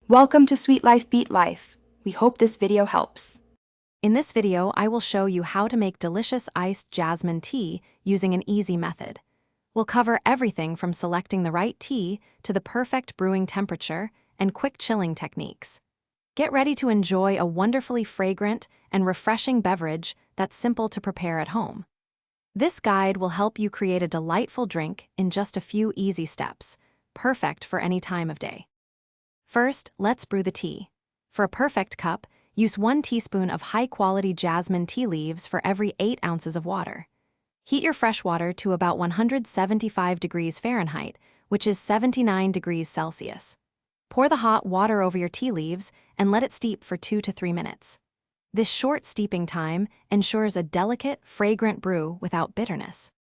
Welcome to Sweet Life Beat Life. We hope this video helps. In this video, I will show you how to make delicious iced jasmine tea using an easy method. We'll cover everything from selecting the right tea to the perfect brewing temperature and quick chilling techniques. Get ready to enjoy a wonderfully fragrant and refreshing beverage that's simple to prepare at home. This guide will help you create a delightful drink in just a few easy steps, perfect for any time of day. First, let's brew the tea. For a perfect cup, use 1 teaspoon of high-quality jasmine tea leaves for every 8 ounces of water. Heat your fresh water to about 175 degrees Fahrenheit, which is 79 degrees Celsius. Pour the hot water over your tea leaves and let it steep for 2 to 3 minutes. This short steeping time ensures a delicate, fragrant brew without bitterness.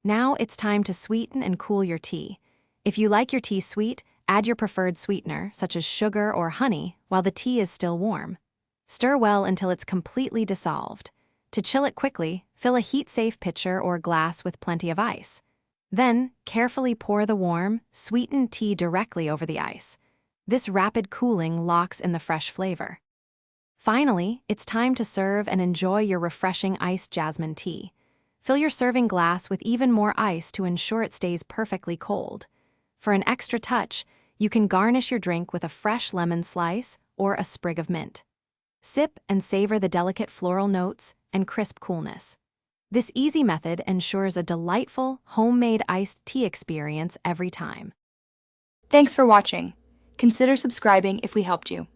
Now it's time to sweeten and cool your tea. If you like your tea sweet, add your preferred sweetener, such as sugar or honey, while the tea is still warm. Stir well until it's completely dissolved. To chill it quickly, fill a heat-safe pitcher or glass with plenty of ice. Then, carefully pour the warm, sweetened tea directly over the ice. This rapid cooling locks in the fresh flavor. Finally, it's time to serve and enjoy your refreshing iced jasmine tea. Fill your serving glass with even more ice to ensure it stays perfectly cold. For an extra touch, you can garnish your drink with a fresh lemon slice or a sprig of mint. Sip and savor the delicate floral notes and crisp coolness. This easy method ensures a delightful, homemade iced tea experience every time. Thanks for watching. Consider subscribing if we helped you.